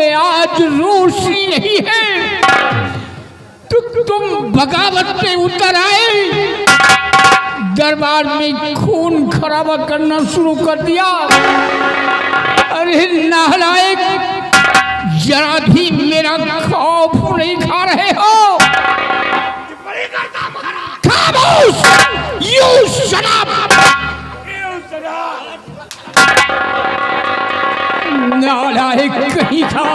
पे आज रोशनी नहीं है तो तुम बगावत पे उतर आए, दरबार में खून खराबा करना शुरू कर दिया। अरे नालायक, जरा भी मेरा खौफ नहीं खा रहे हो। खामोश, यू शराब। नालायक कहीं था।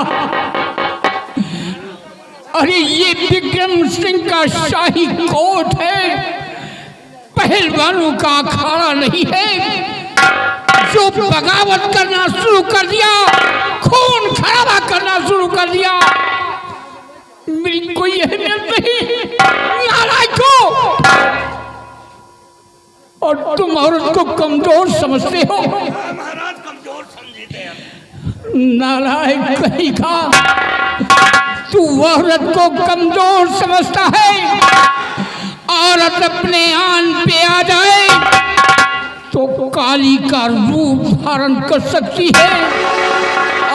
अरे ये विक्रम सिंह का शाही कोट है, पहलवानों का अखाड़ा नहीं है। जो बगावत करना शुरू कर दिया, खून खराबा करना शुरू कर दिया, मेरी कोई अहमियत नहीं। नालायकों, और तुम औरत को कमजोर समझते हो। महाराज कमजोर समझते हैं। नालायक कहीं का, तू औरत को कमजोर समझता है। औरत अपने आन पे आ जाए तो काली का रूप धारण कर सकती है।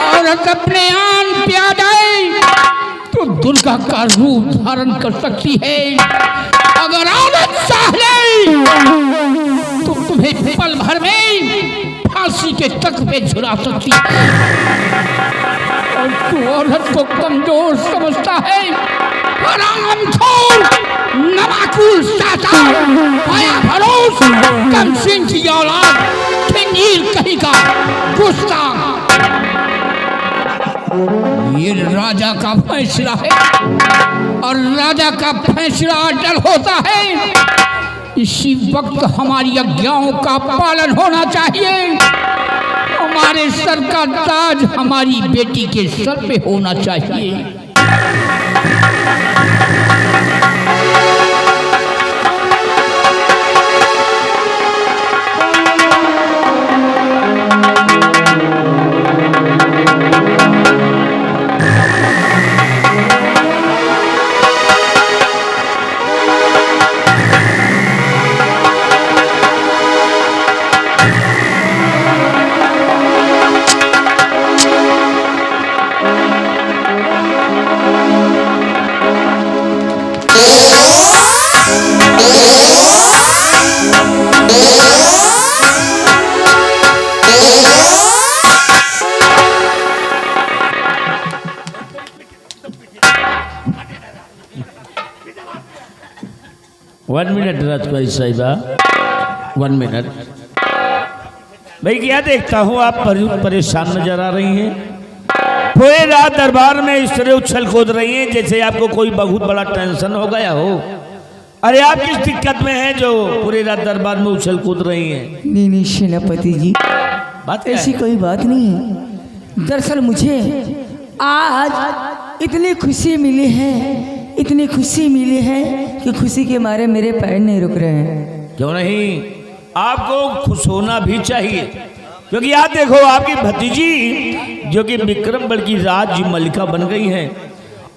औरत अपने आन पे आ जाए तो दुर्गा का रूप धारण कर सकती है। अगर औरत चाह ले तो तुम्हें पल भर में फांसी के तख्त पे झुला सकती है। और तू औरत को कमजोर समझता है। हरामखोर, नवाकुल साता, आया भरोस, कम सिंह की औलाद, खंजीर कहीं का गुस्ताख। ये राजा का फैसला है और राजा का फैसला अटल होता है। इसी वक्त हमारी आज्ञाओं का पालन होना चाहिए। हमारे सर का ताज हमारी बेटी के सर पे होना चाहिए। वन मिनट राजकुमारी साहिबा, 1 मिनट। भाई क्या देखता हूँ आप परेशान नजर आ रही हैं। पूरे रात दरबार में इस तरह उछल कूद रही हैं जैसे आपको कोई बहुत बड़ा टेंशन हो गया हो। अरे आप किस दिक्कत में हैं जो पूरी रात दरबार में उछल कूद रही हैं? नहीं सेनापति जी, बात ऐसी कोई बात नहीं है। दरअसल मुझे आज इतनी खुशी मिली है, इतनी खुशी मिली है कि खुशी के मारे मेरे पैर नहीं रुक रहे हैं। क्यों नहीं, आपको खुश होना भी चाहिए, क्योंकि आप देखो आपकी भतीजी जो कि विक्रम बल की राज्य मलिका बन गई हैं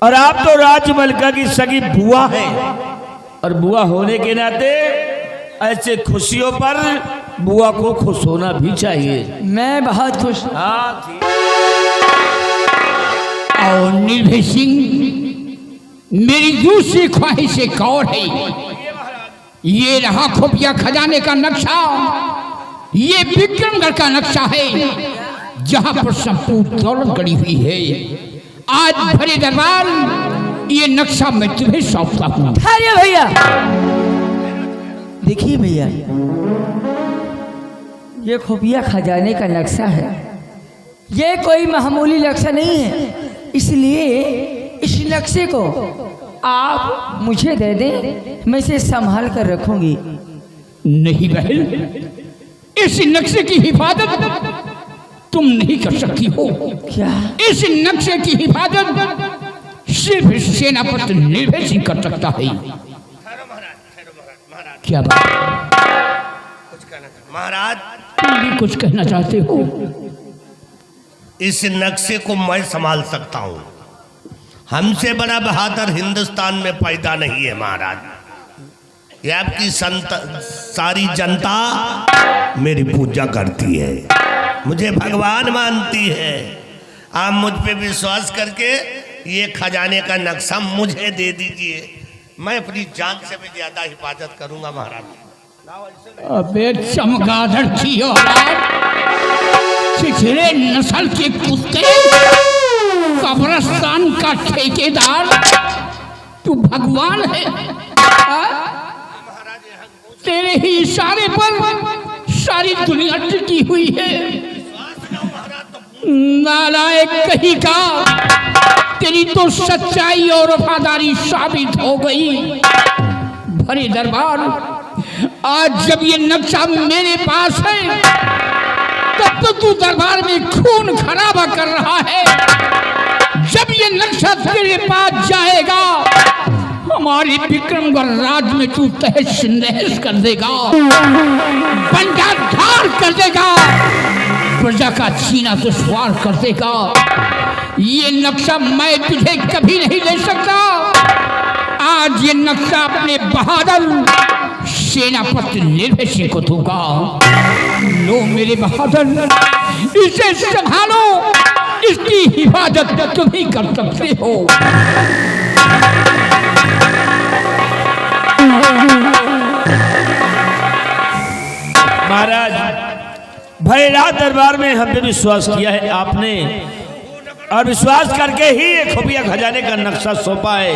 और आप तो राज्य मलिका की सगी बुआ हैं। और बुआ होने के नाते ऐसे खुशियों पर बुआ को खुश होना भी चाहिए। मैं बहुत खुश। हाँ और निर्भय सिंह, मेरी दूसरी ख्वाहिश एक और है। ये रहा खुफिया खजाने का नक्शा, ये विक्रमगढ़ का नक्शा है जहां पर संपूर्ण दौलत गड़ी हुई है। आज भरे दरबार ये नक्शा मैं तुम्हें सौंपता हूँ। अरे भैया, देखिए भैया, ये खुफिया खजाने का नक्शा है। ये कोई मामूली नक्शा नहीं है, इसलिए इस नक्शे को आप मुझे दे दें, मैं इसे संभाल कर रखूंगी। नहीं बहन, इस नक्शे की हिफाजत तुम नहीं कर सकती हो। क्या? इस नक्शे की हिफाजत सिर्फ सेनापति निर्भय सिंह कर सकता है। क्या बात? कुछ कहना महाराज? तुम भी कुछ कहना चाहते हो? इस नक्शे को मैं संभाल सकता हूँ। हमसे बड़ा बहादुर हिंदुस्तान में पैदा नहीं है महाराज। ये आपकी सारी जनता मेरी पूजा करती है, मुझे भगवान मानती है। आप मुझ पे विश्वास करके ये खजाने का नक्शा मुझे दे दीजिए, मैं अपनी जान से भी ज्यादा हिफाजत करूंगा महाराज। अबे चमगादड़ की औलाद, छिछड़े नस्ल के कुत्ते, कब्रिस्तान का ठेकेदार, तू भगवान है? तेरे ही इशारे पर सारी दुनिया टिकी हुई है। नालायक कहीं का, तेरी तो सच्चाई और वफादारी साबित हो गई। भरे दरबार, आज जब ये नक्शा मेरे पास है, तब तो तू दरबार में खून खराबा कर रहा है। जब ये नक्शा तेरे पास जाएगा, हमारे विक्रमगढ़ राज में तू तहस नहस कर देगा, बंटा ढाल कर देगा, प्रजा का सीना दुश्वार कर देगा। ये नक्शा मैं तुझे कभी नहीं दे सकता। आज ये नक्शा अपने बहादुर सेनापति निर्भय सिंह को दूंगा। लो मेरे बहादुर, इसे संभालो, इसकी हिफाजत तुम ही कर सकते हो। महाराज, भैरनाथ दरबार में हमने विश्वास किया है आपने, और विश्वास करके ही एक खुफिया खजाने का नक्शा सौंपा है।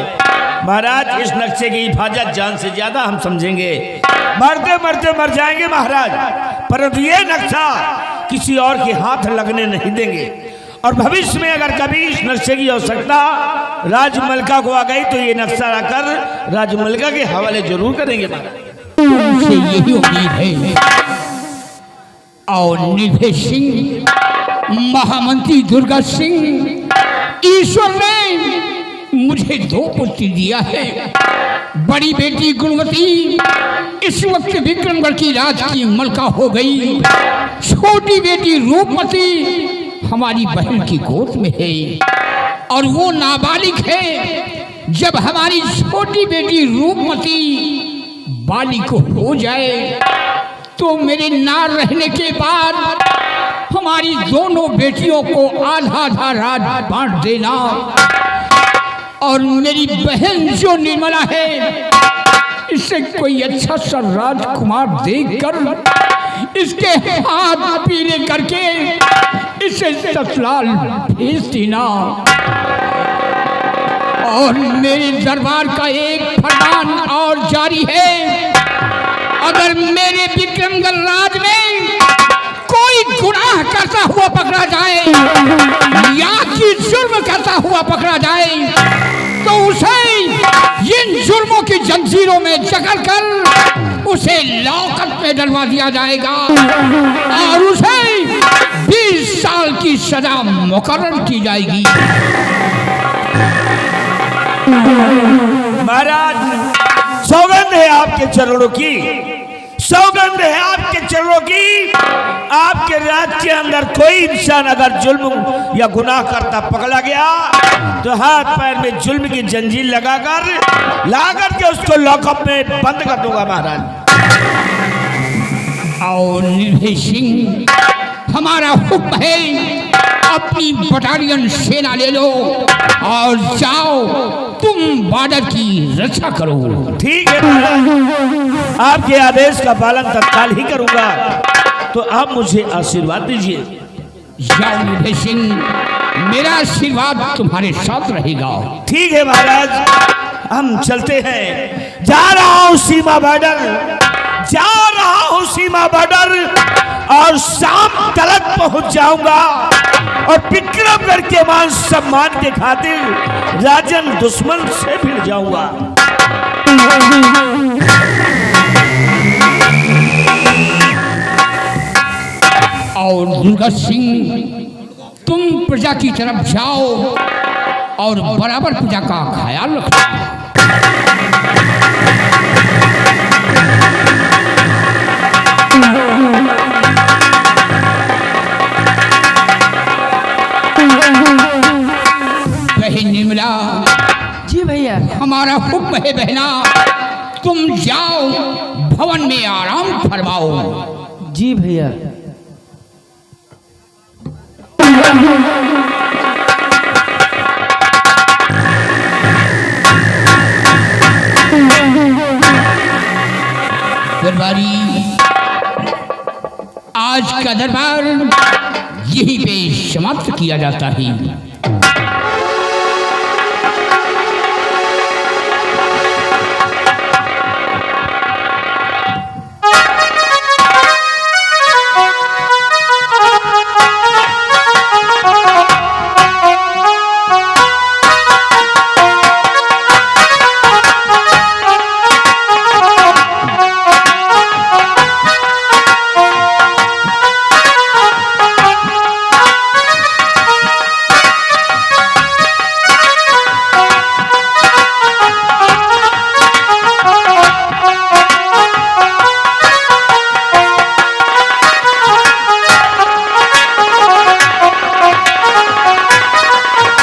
महाराज, इस नक्शे की हिफाजत जान से ज्यादा हम समझेंगे। मरते मरते मर जाएंगे महाराज, परंतु ये नक्शा किसी और के हाथ लगने नहीं देंगे। और भविष्य में अगर कभी इस नक्शे की आवश्यकता राजमलका को आ गई, तो ये नक्शा लाकर राजमलका के हवाले जरूर करेंगे महाराज। तुमसे यही उम्मीद है। और निर्भय सिंह, महामंत्री दुर्गा सिंह, ईश्वर ने मुझे 2 पुत्री दिया है। बड़ी बेटी गुणवती इस वक्त विक्रमगढ़ की राज की मलका हो गई। छोटी बेटी रूपमती हमारी बहन की गोद में है, और वो नाबालिग है। जब हमारी छोटी बेटी रूपमती बालिग हो जाए, तो मेरे ना रहने के बाद हमारी दोनों बेटियों को आधा आधा राज बांट देना। और मेरी बहन जो निर्मला है, इसे कोई अच्छा सा राजकुमार देखकर इसके हाथ पीले करके इसे ससुराल भेज देना। और मेरे दरबार का एक फरमान और जारी है, अगर मेरे विक्रमगढ़ राज में कोई गुनाह करता हुआ पकड़ा जाए या कि जुर्म करता हुआ पकड़ा जाए, तो उसे इन जुर्मों की जंजीरों में जकड़कर उसे लौकत में डलवा दिया जाएगा, और उसे 20 साल की सजा मुकर्रर की जाएगी। महाराज, सौगंध है आपके चरणों की, सौगंध है आपके चरणों की। आपके राज्य के अंदर कोई इंसान अगर जुल्म या गुनाह करता पकड़ा गया, तो हाथ पैर में जुल्म की जंजीर लगाकर लाकर के उसको लॉकअप में बंद कर दूंगा महाराज। और निर्भय सिंह, हमारा हुक्म है, अपनी बटालियन सेना ले लो और जाओ, तुम बॉर्डर की रक्षा करो। ठीक है महाराज, आपके आदेश का पालन तत्काल ही करूंगा। तो आप मुझे आशीर्वाद दीजिए। जाओ निर्भय सिंह, मेरा आशीर्वाद तुम्हारे साथ रहेगा। ठीक है महाराज, हम चलते हैं। जा रहा हूँ सीमा बॉर्डर, जा रहा हूँ सीमा बॉर्डर, और शाम तलक पहुंच जाऊंगा, और विक्रमगढ़ के मान सम्मान के खातिर राजन दुश्मन से भिड़ जाऊंगा। और दुर्गा सिंह, तुम प्रजा की तरफ जाओ और बराबर प्रजा का ख्याल रखो। बहन निर्मला। जी भैया। हमारा हुक्म है बहना, तुम जाओ भवन में आराम फरमाओ। जी भैया। दरबारी, आज का दरबार यहीं पे समाप्त किया जाता है।